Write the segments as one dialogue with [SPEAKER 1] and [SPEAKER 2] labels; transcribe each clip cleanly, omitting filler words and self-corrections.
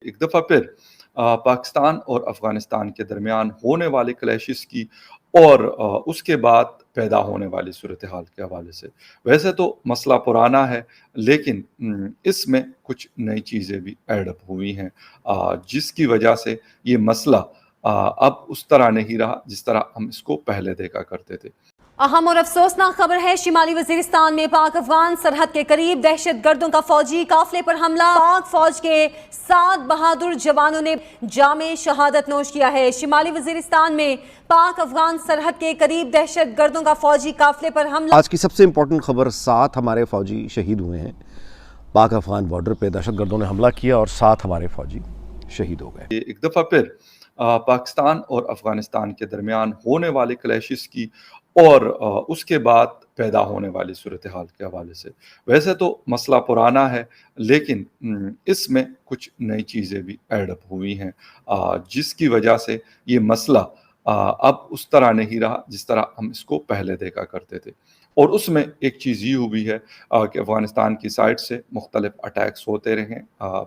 [SPEAKER 1] ایک دفعہ پھر پاکستان اور افغانستان کے درمیان ہونے والے کلیشز کی اور اس کے بعد پیدا ہونے والی صورتحال کے حوالے سے. ویسے تو مسئلہ پرانا ہے، لیکن اس میں کچھ نئی چیزیں بھی ایڈ اپ ہوئی ہیں، جس کی وجہ سے یہ مسئلہ اب اس طرح نہیں رہا جس طرح ہم اس کو پہلے دیکھا کرتے تھے.
[SPEAKER 2] اہم اور افسوسناک خبر ہے، شمالی وزیرستان میں پاک افغان سرحد کے قریب دہشت گردوں کا فوجی قافلے پر حملہ. پاک فوج کے 7 بہادر جوانوں نے جام شہادت نوش کیا ہے. شمالی وزیرستان میں پاک افغان سرحد کے قریب دہشت گردوں کا فوجی قافلے پر حملہ.
[SPEAKER 3] آج کی سب سے امپورٹنٹ خبر، 7 ہمارے فوجی شہید ہوئے ہیں. پاک افغان بارڈر پہ دہشت گردوں نے حملہ کیا اور 7 ہمارے فوجی شہید ہو گئے.
[SPEAKER 1] ایک دفعہ پھر پاکستان اور افغانستان کے درمیان ہونے والے کلیشز کی اور اس کے بعد پیدا ہونے والی صورتحال کے حوالے سے. ویسے تو مسئلہ پرانا ہے، لیکن اس میں کچھ نئی چیزیں بھی ایڈ اپ ہوئی ہیں، جس کی وجہ سے یہ مسئلہ اب اس طرح نہیں رہا جس طرح ہم اس کو پہلے دیکھا کرتے تھے. اور اس میں ایک چیز یہ ہوئی ہے کہ افغانستان کی سائڈ سے مختلف اٹیکس ہوتے رہے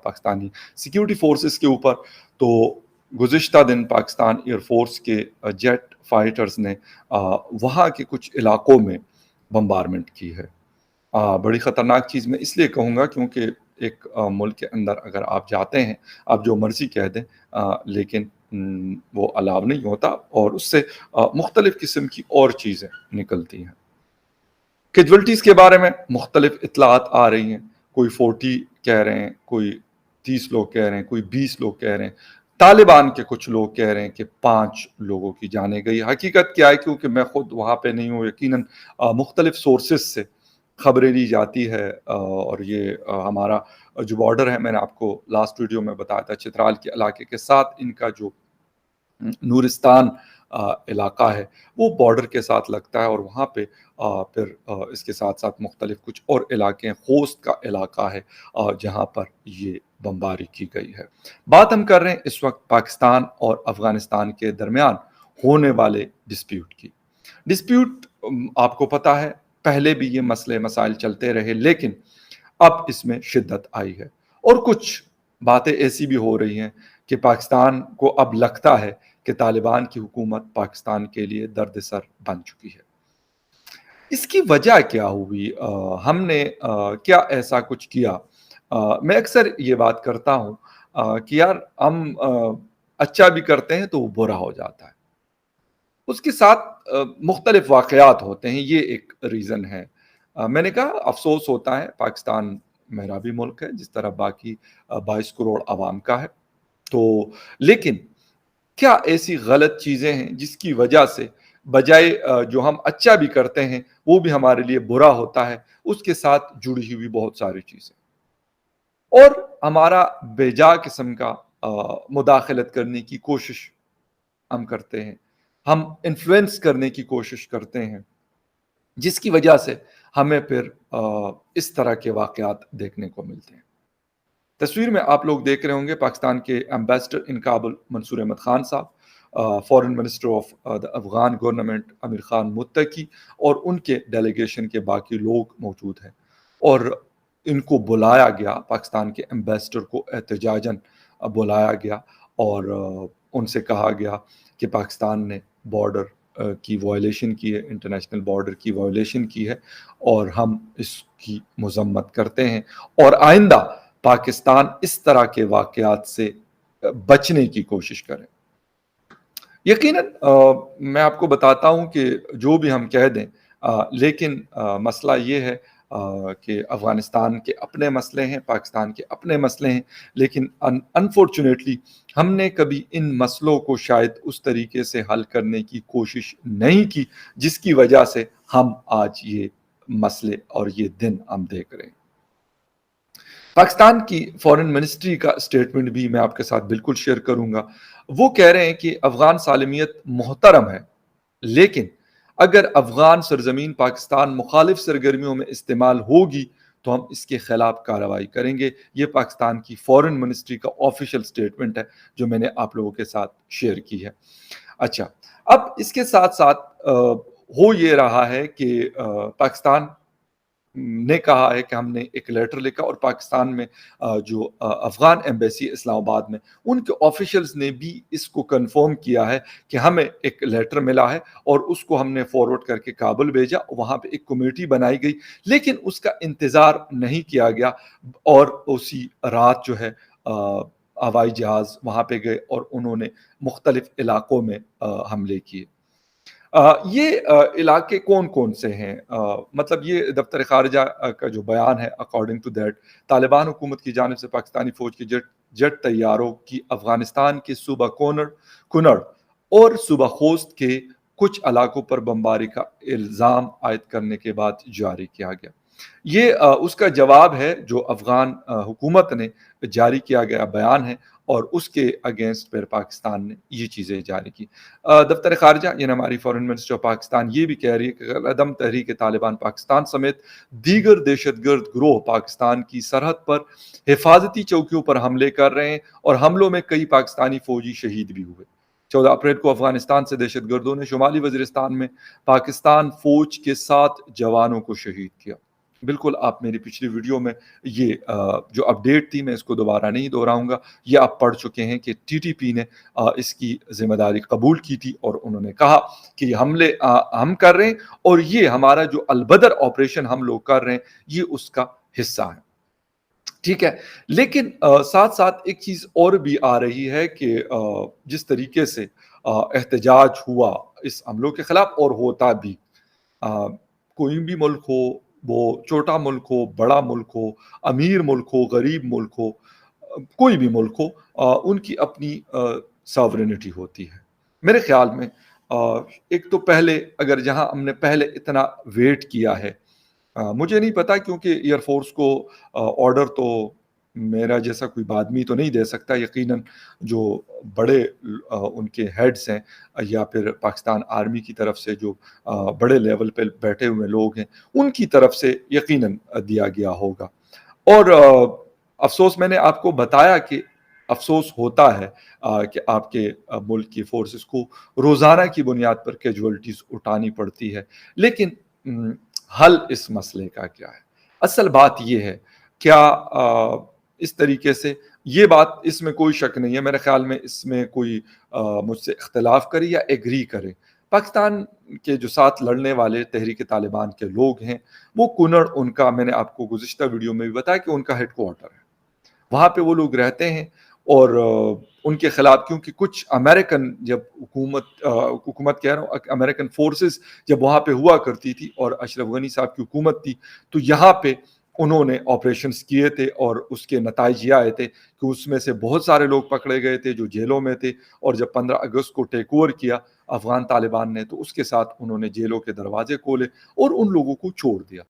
[SPEAKER 1] پاکستانی سیکیورٹی فورسز کے اوپر. تو گزشتہ دن پاکستان ایئر فورس کے جیٹ فائٹرز نے وہاں کے کچھ علاقوں میں بمبارمنٹ کی ہے. بڑی خطرناک چیز میں اس لیے کہوں گا کیونکہ ایک ملک کے اندر اگر آپ جاتے ہیں، آپ جو مرضی کہہ دیں، لیکن وہ الاؤ نہیں ہوتا، اور اس سے مختلف قسم کی اور چیزیں نکلتی ہیں. کیجولٹیز کے بارے میں مختلف اطلاعات آ رہی ہیں، کوئی 40 کہہ رہے ہیں، کوئی 30 لوگ کہہ رہے ہیں، کوئی 20 لوگ کہہ رہے ہیں. طالبان کے کچھ لوگ کہہ رہے ہیں کہ 5 لوگوں کی جانیں گئی. حقیقت کیا ہے، کیونکہ میں خود وہاں پہ نہیں ہوں، یقیناً مختلف سورسز سے خبریں لی جاتی ہے. اور یہ ہمارا جو بارڈر ہے، میں نے آپ کو لاسٹ ویڈیو میں بتایا تھا، چترال کے علاقے کے ساتھ ان کا جو نورستان علاقہ ہے وہ بارڈر کے ساتھ لگتا ہے، اور وہاں پہ پھر اس کے ساتھ ساتھ مختلف کچھ اور علاقے ہیں. خوست کا علاقہ ہے جہاں پر یہ بمباری کی گئی ہے. بات ہم کر رہے ہیں اس وقت پاکستان اور افغانستان کے درمیان ہونے والے ڈسپیوٹ کی. ڈسپیوٹ آپ کو پتہ ہے پہلے بھی یہ مسئلے مسائل چلتے رہے، لیکن اب اس میں شدت آئی ہے، اور کچھ باتیں ایسی بھی ہو رہی ہیں کہ پاکستان کو اب لگتا ہے کہ طالبان کی حکومت پاکستان کے لیے درد سر بن چکی ہے. اس کی وجہ کیا ہوئی؟ ہم نے کیا ایسا کچھ کیا؟ میں اکثر یہ بات کرتا ہوں کہ یار ہم اچھا بھی کرتے ہیں تو وہ برا ہو جاتا ہے، اس کے ساتھ مختلف واقعات ہوتے ہیں. یہ ایک ریزن ہے. میں نے کہا افسوس ہوتا ہے، پاکستان میرا بھی ملک ہے جس طرح باقی 22 کروڑ عوام کا ہے. تو لیکن کیا ایسی غلط چیزیں ہیں جس کی وجہ سے بجائے جو ہم اچھا بھی کرتے ہیں وہ بھی ہمارے لیے برا ہوتا ہے؟ اس کے ساتھ جڑی ہوئی بہت ساری چیزیں، اور ہمارا بیجا قسم کا مداخلت کرنے کی کوشش ہم کرتے ہیں، ہم انفلوئنس کرنے کی کوشش کرتے ہیں، جس کی وجہ سے ہمیں پھر اس طرح کے واقعات دیکھنے کو ملتے ہیں. تصویر میں آپ لوگ دیکھ رہے ہوں گے پاکستان کے ambassador in Kabul Mansoor Ahmad Khan sahib, foreign minister of the Afghan government Amir Khan Muttaqi, اور ان کے ڈیلیگیشن کے باقی لوگ موجود ہیں. اور ان کو بلایا گیا، پاکستان کے ایمبیسڈر کو احتجاجاً بلایا گیا، اور ان سے کہا گیا کہ پاکستان نے بارڈر کی وائلیشن کی ہے، انٹرنیشنل بارڈر کی وائلیشن کی ہے، اور ہم اس کی مذمت کرتے ہیں، اور آئندہ پاکستان اس طرح کے واقعات سے بچنے کی کوشش کریں. یقیناً میں آپ کو بتاتا ہوں کہ جو بھی ہم کہہ دیں، لیکن مسئلہ یہ ہے کہ افغانستان کے اپنے مسئلے ہیں، پاکستان کے اپنے مسئلے ہیں، لیکن انفارچونیٹلی ہم نے کبھی ان مسئلوں کو شاید اس طریقے سے حل کرنے کی کوشش نہیں کی جس کی وجہ سے ہم آج یہ مسئلے اور یہ دن ہم دیکھ رہے ہیں. پاکستان کی فارن منسٹری کا سٹیٹمنٹ بھی میں آپ کے ساتھ بالکل شیئر کروں گا. وہ کہہ رہے ہیں کہ افغان سالمیت محترم ہے، لیکن اگر افغان سرزمین پاکستان مخالف سرگرمیوں میں استعمال ہوگی تو ہم اس کے خلاف کارروائی کریں گے. یہ پاکستان کی فارن منسٹری کا آفیشیل سٹیٹمنٹ ہے جو میں نے آپ لوگوں کے ساتھ شیئر کی ہے. اچھا، اب اس کے ساتھ ساتھ ہو یہ رہا ہے کہ پاکستان نے کہا ہے کہ ہم نے ایک لیٹر لکھا اور پاکستان میں جو افغان ایمبیسی اسلام آباد میں ان کے آفیشلز نے بھی اس کو کنفرم کیا ہے کہ ہمیں ایک لیٹر ملا ہے اور اس کو ہم نے فارورڈ کر کے کابل بھیجا، وہاں پہ ایک کمیٹی بنائی گئی، لیکن اس کا انتظار نہیں کیا گیا اور اسی رات جو ہے ہوائی جہاز وہاں پہ گئے اور انہوں نے مختلف علاقوں میں حملے کیے۔ یہ علاقے کون کون سے ہیں؟ مطلب یہ دفتر خارجہ کا جو بیان ہے، اکارڈنگ ٹو دیٹ طالبان حکومت کی جانب سے پاکستانی فوج کے جیٹ طیاروں کی افغانستان کے صوبہ کنڑ اور صوبہ خوست کے کچھ علاقوں پر بمباری کا الزام عائد کرنے کے بعد جاری کیا گیا۔ یہ اس کا جواب ہے جو افغان حکومت نے جاری کیا گیا بیان ہے اور اس کے اگینسٹ پھر پاکستان نے یہ چیزیں جاری کی۔ دفتر خارجہ یعنی ہماری فارن منسٹر آف پاکستان یہ بھی کہہ رہی ہے کہ عدم تحریک طالبان پاکستان سمیت دیگر دہشت گرد گروہ پاکستان کی سرحد پر حفاظتی چوکیوں پر حملے کر رہے ہیں اور حملوں میں کئی پاکستانی فوجی شہید بھی ہوئے۔ 14 اپریل کو افغانستان سے دہشت گردوں نے شمالی وزیرستان میں پاکستان فوج کے 7 جوانوں کو شہید کیا۔ بالکل آپ میری پچھلی ویڈیو میں یہ جو اپڈیٹ تھی میں اس کو دوبارہ نہیں دہراؤں گا، یہ آپ پڑھ چکے ہیں کہ ٹی ٹی پی نے اس کی ذمہ داری قبول کی تھی اور انہوں نے کہا کہ یہ حملے ہم کر رہے ہیں اور یہ ہمارا جو البدر آپریشن ہم لوگ کر رہے ہیں یہ اس کا حصہ ہے۔ ٹھیک ہے، لیکن ساتھ ساتھ ایک چیز اور بھی آ رہی ہے کہ جس طریقے سے احتجاج ہوا اس حملوں کے خلاف اور ہوتا بھی، کوئی بھی ملک ہو، وہ چھوٹا ملک ہو، بڑا ملک ہو، امیر ملک ہو، غریب ملک ہو، کوئی بھی ملک ہو، ان کی اپنی ساورینٹی ہوتی ہے۔ میرے خیال میں ایک تو پہلے اگر جہاں ہم نے پہلے اتنا ویٹ کیا ہے، مجھے نہیں پتا کیونکہ ایئر فورس کو آرڈر تو میرا جیسا کوئی آدمی تو نہیں دے سکتا، یقیناً جو بڑے ان کے ہیڈز ہیں یا پھر پاکستان آرمی کی طرف سے جو بڑے لیول پہ بیٹھے ہوئے لوگ ہیں ان کی طرف سے یقیناً دیا گیا ہوگا۔ اور افسوس میں نے آپ کو بتایا کہ افسوس ہوتا ہے کہ آپ کے ملک کی فورسز کو روزانہ کی بنیاد پر کیجوالٹیز اٹھانی پڑتی ہے، لیکن حل اس مسئلے کا کیا ہے؟ اصل بات یہ ہے، کیا اس طریقے سے یہ بات اس میں کوئی شک نہیں ہے، میرے خیال میں اس میں کوئی مجھ سے اختلاف کرے یا ایگری کرے، پاکستان کے جو ساتھ لڑنے والے تحریک طالبان کے لوگ ہیں وہ کنڑ، ان کا میں نے آپ کو گزشتہ ویڈیو میں بھی بتایا کہ ان کا ہیڈ کوارٹر ہے، وہاں پہ وہ لوگ رہتے ہیں اور ان کے خلاف کیونکہ کچھ امریکن جب حکومت کہہ رہا ہوں امریکن فورسز جب وہاں پہ ہوا کرتی تھی اور اشرف غنی صاحب کی حکومت تھی تو یہاں پہ انہوں نے آپریشنز کیے تھے اور اس کے نتائج یہ آئے تھے کہ اس میں سے بہت سارے لوگ پکڑے گئے تھے جو جیلوں میں تھے، اور جب 15 اگست کو ٹیک اوور کیا افغان طالبان نے تو اس کے ساتھ انہوں نے جیلوں کے دروازے کھولے اور ان لوگوں کو چھوڑ دیا۔